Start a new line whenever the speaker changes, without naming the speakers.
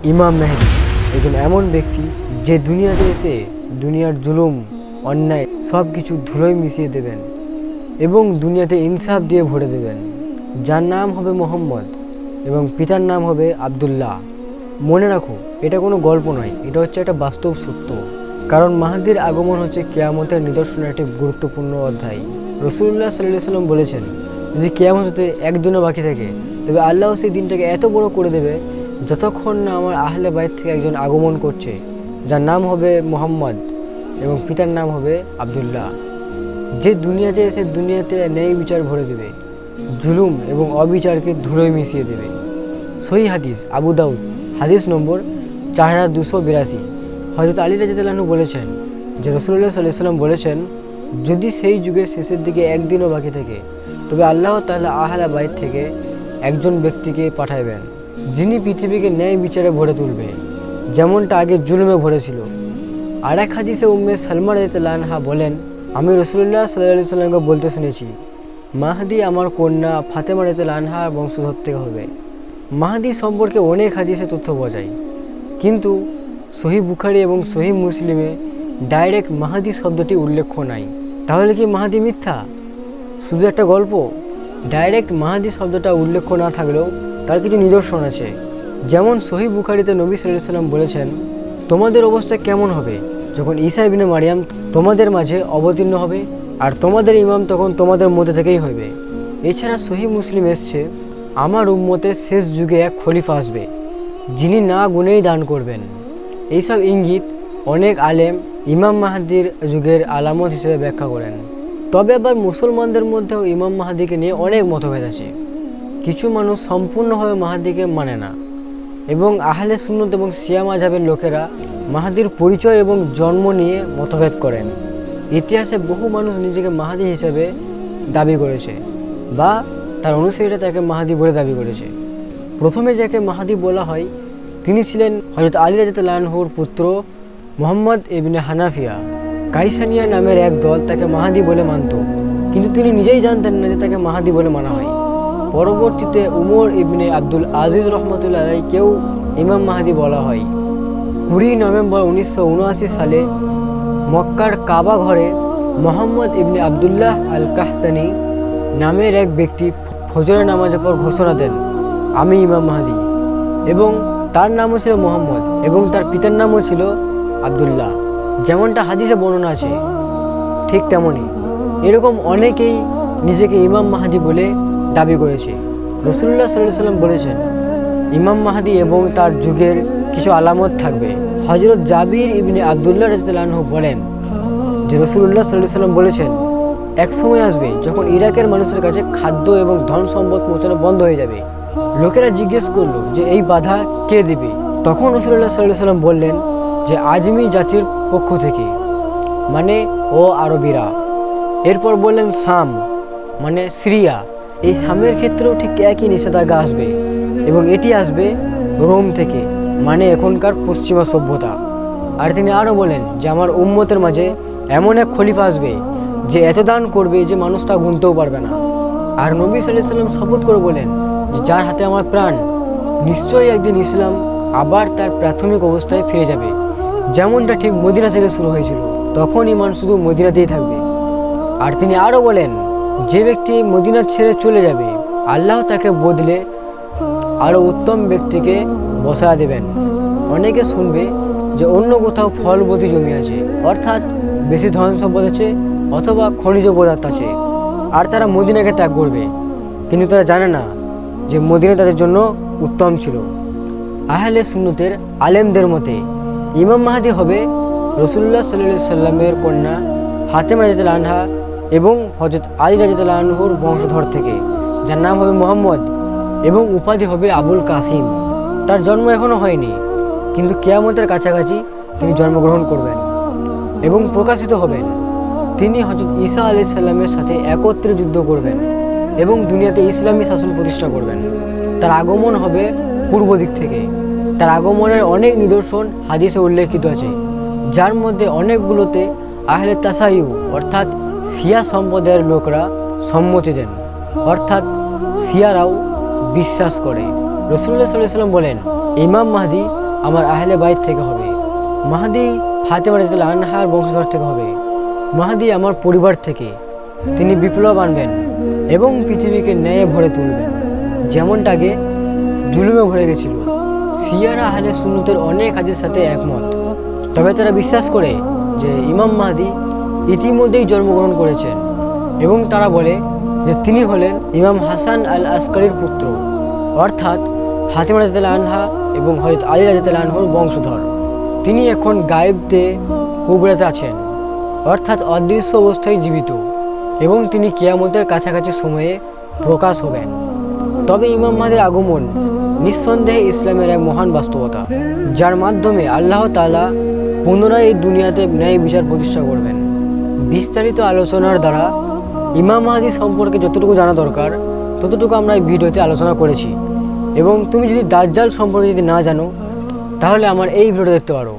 ইমাম মেহেদী একজন এমন ব্যক্তি যে দুনিয়াতে এসে দুনিয়ার জুলুম অন্যায় সব কিছু ধুলোয় মিশিয়ে দেবেন এবং দুনিয়াতে ইনসাফ দিয়ে ভরে দেবেন। যার নাম হবে মোহাম্মদ এবং পিতার নাম হবে আবদুল্লাহ। মনে রাখো, এটা কোনো গল্প নয়, এটা হচ্ছে একটা বাস্তব সত্য। কারণ মাহদির আগমন হচ্ছে কিয়ামতের নিদর্শনের একটি গুরুত্বপূর্ণ অধ্যায়। রাসূলুল্লাহ সাল্লাল্লাহু আলাইহি ওয়াসাল্লাম বলেছেন, যদি কিয়ামত হতে একদিনও বাকি থাকে তবে আল্লাহ সেই দিনটাকে এত বড় করে দেবে যতক্ষণ না আমার আহলে বাইত থেকে একজন আগমন করছে, যার নাম হবে মোহাম্মদ এবং পিতার নাম হবে আবদুল্লাহ, যে দুনিয়াতে এসে দুনিয়াতে ন্যায় বিচার ভরে দেবে, জুলুম এবং অবিচারকে ধুলোয় মিশিয়ে দেবে। সহিহ হাদিস, আবু দাউদ, হাদিস নম্বর 4282। হযরত আলী রাদিয়াল্লাহু আনহু বলেছেন যে রাসূলুল্লাহ সাল্লাল্লাহু আলাইহি ওয়াসাল্লাম বলেছেন, যদি সেই যুগের শেষের দিকে একদিনও বাকি থাকে তবে আল্লাহ তাআলা আহলে বাইত থেকে একজন ব্যক্তিকে পাঠাবেন, যিনি পৃথিবীকে ন্যায় বিচারে ভরে তুলবে যেমনটা আগে জুলুমে ভরেছিল। আর এক হাদিসে উম্মে সালমা রাদিয়াল্লাহু আনহা বলেন, আমি রাসূলুল্লাহ সাল্লাল্লাহু আলাইহি ওয়াসাল্লামকে বলতে শুনেছি, মাহদী আমার কন্যা ফাতেমা রাদিয়াল্লাহু আনহার বংশধর থেকে হবে। মাহদী সম্পর্কে অনেক হাদিসে তথ্য পাওয়া যায়, কিন্তু সহিহ বুখারী এবং সহিহ মুসলিমে ডাইরেক্ট মাহদী শব্দটি উল্লেখ নাই। তাহলে কি মাহদী মিথ্যা, শুধু একটা গল্প? ডাইরেক্ট মাহদী শব্দটা উল্লেখ না থাকলেও তার কিছু নিদর্শন আছে। যেমন সহিহ বুখারীতে নবী সাল্লাল্লাহু আলাইহি ওয়াসাল্লাম বলেছেন, তোমাদের অবস্থা কেমন হবে যখন ঈসা ইবনে মারিয়াম তোমাদের মাঝে অবতীর্ণ হবে আর তোমাদের ইমাম তখন তোমাদের মধ্যে থেকেই হবে। এছাড়া সহিহ মুসলিম এসছে, আমার উম্মতের শেষ যুগে এক খলিফা আসবে যিনি না গুনেই দান করবেন। এইসব ইঙ্গিত অনেক আলেম ইমাম মাহদীর যুগের আলামত হিসেবে ব্যাখ্যা করেন। তবে আবার মুসলমানদের মধ্যেও ইমাম মাহদীকে নিয়ে অনেক মতভেদ আছে। কিছু মানুষ সম্পূর্ণভাবে মাহদীকে মানে না এবং আহলে সুন্নত এবং শিয়া মাযহাবের লোকেরা মাহদীর পরিচয় এবং জন্ম নিয়ে মতভেদ করেন। ইতিহাসে বহু মানুষ নিজেকে মাহদী হিসেবে দাবি করেছে বা তার অনুসারীরা তাকে মাহদী বলে দাবি করেছে। প্রথমে যাকে মাহদী বলা হয় তিনি ছিলেন হযরত আলী রাদিয়াল্লাহু আনহুর পুত্র মুহাম্মদ ইবনে হানাফিয়া। কাইসানিয়া নামের এক দল তাকে মাহদী বলে মানত, কিন্তু তিনি নিজেই জানতেন না যে তাকে মাহদী বলে মানা হয়। পরবর্তীতে উমর ইবনে আব্দুল আজিজ রহমতুল্লাহ আলাইহিকেও ইমাম মাহদী বলা হয়। 20 নভেম্বর 1979 সালে মক্কার কাবা ঘরে মোহাম্মদ ইবনে আবদুল্লাহ আল কাহতানি নামের এক ব্যক্তি ফজরের নামাজের পর ঘোষণা দেন, আমি ইমাম মাহদী, এবং তার নামও ছিল মোহাম্মদ এবং তার পিতার নামও ছিল আবদুল্লাহ। যেমনটা হাদিসে বর্ণনা আছে ঠিক তেমনই এরকম অনেকেই নিজেকে ইমাম মাহদী বলে দাবি করেছে। রাসূলুল্লাহ সাল্লাল্লাহু আলাইহি ওয়াসাল্লাম বলেছেন, ইমাম মাহদী এবং তার যুগের কিছু আলামত থাকবে। হযরত জাবির ইবনে আব্দুল্লাহ রাদিয়াল্লাহু আনহু বলেন যে রাসূলুল্লাহ সাল্লাল্লাহু আলাইহি ওয়াসাল্লাম বলেছেন, এক সময় আসবে যখন ইরাকের মানুষের কাছে খাদ্য এবং ধন সম্পদ পৌঁছানো বন্ধ হয়ে যাবে। লোকেরা জিজ্ঞেস করলো যে এই বাধা কে দিবে? তখন রাসূলুল্লাহ সাল্লাল্লাহু আলাইহি ওয়াসাল্লাম বললেন যে আজমি জাতির পক্ষ থেকে, মানে ও আরবিরা। এরপর বললেন শাম, মানে সিরিয়া। এই শামের ক্ষেত্রেও ঠিক একই নিষেধাজ্ঞা আসবে এবং এটি আসবে রোম থেকে, মানে এখনকার পশ্চিমা সভ্যতা। আর তিনি আরও বলেন যে আমার উম্মতের মাঝে এমন এক খলিফা আসবে যে এত দান করবে যে মানুষ তা গুনতেও পারবে না। আর নবী সাল্লাল্লাহু আলাইহি ওয়াসাল্লাম শপথ করে বলেন যে যার হাতে আমার প্রাণ, নিশ্চয়ই একদিন ইসলাম আবার তার প্রাথমিক অবস্থায় ফিরে যাবে, যেমনটা ঠিক মদিনা থেকে শুরু হয়েছিল। তখন ঈমান শুধু মদিনাতেই থাকবে। আর তিনি আরও বলেন, যে ব্যক্তি মদিনা ছেড়ে চলে যাবে আল্লাহ তাকে বদলে আরও উত্তম ব্যক্তিকে বসায়া দেবেন। অনেকে শুনবে যে অন্য কোথাও ফলবতী জমি আছে, অর্থাৎ বেশি ধন সম্পদ আছে অথবা খনিজ পদার্থ আছে, আর তারা মদিনাকে ত্যাগ করবে, কিন্তু তারা জানে না যে মদিনা তাদের জন্য উত্তম ছিল। আহলে সুন্নতের আলেমদের মতে ইমাম মাহদী হবে রাসূলুল্লাহ সাল্লাল্লাহু আলাইহি ওয়াসাল্লামের কন্যা ফাতেমা রাদিয়াল্লাহু আনহা এবং হযরত আলী রাদিয়াল্লাহু আনহুর বংশধর থেকে, যার নাম হবে মোহাম্মদ এবং উপাধি হবে আবুল কাসিম। তার জন্ম এখনও হয়নি, কিন্তু কিয়ামতের কাছাকাছি তিনি জন্মগ্রহণ করবেন এবং প্রকাশিত হবেন। তিনি হযরত ঈসা আলাইহিস সালামের সাথে একত্রে যুদ্ধ করবেন এবং দুনিয়াতে ইসলামী শাসন প্রতিষ্ঠা করবেন। তার আগমন হবে পূর্ব দিক থেকে। তার আগমনের অনেক নিদর্শন হাদিসে উল্লেখিত আছে, যার মধ্যে অনেকগুলোতে আহলে তাসায়্যু অর্থাৎ শিয়া সম্প্রদায়ের লোকরা সম্মতি দেন, অর্থাৎ শিয়ারাও বিশ্বাস করে। রাসূলুল্লাহ সাল্লাল্লাহু আলাইহি ওয়াসাল্লাম বলেন, ইমাম মাহদী আমার আহলে বাইত থেকে হবে। মাহদি ফাতেমা রাদিয়াল্লাহু আনহার বংশধর থেকে হবে। মাহদি আমার পরিবার থেকে। তিনি বিপ্লব আনবেন এবং পৃথিবীকে ন্যায়ে ভরে তুলবেন, যেমনটা আগে জুলুমে ভরে গেছিল। শিয়ারা আহলে সুন্নতের অনেক হাদিসের সাথে একমত। তবে তারা বিশ্বাস করে যে ইমাম মাহদি ইতিমধ্যেই জন্মগ্রহণ করেছেন এবং তারা বলে যে তিনি হলেন ইমাম হাসান আল আসকারির পুত্র, অর্থাৎ ফাতেমা রাদিয়াল্লাহু আনহা এবং হযরত আলী রাদিয়াল্লাহু আনহুর বংশধর। তিনি এখন গায়েবতে কুবরাতে আছেন, অর্থাৎ অদৃশ্য অবস্থায় জীবিত, এবং তিনি কিয়ামতের কাছাকাছি সময়ে প্রকাশ হবেন। তবে ইমাম মাহদির আগমন নিঃসন্দেহে ইসলামের এক মহান বাস্তবতা, যার মাধ্যমে আল্লাহ তাআলা পুনরায় এই দুনিয়াতে ন্যায় বিচার প্রতিষ্ঠা করবেন। বিস্তারিত আলোচনার দ্বারা ইমাম মাহদি সম্পর্কে যতটুকু জানা দরকার ততটুকু আমরা এই ভিডিওতে আলোচনা করেছি। এবং তুমি যদি দাজ্জাল সম্পর্কে যদি না জানো তাহলে আমার এই ভিডিও দেখতে পারো।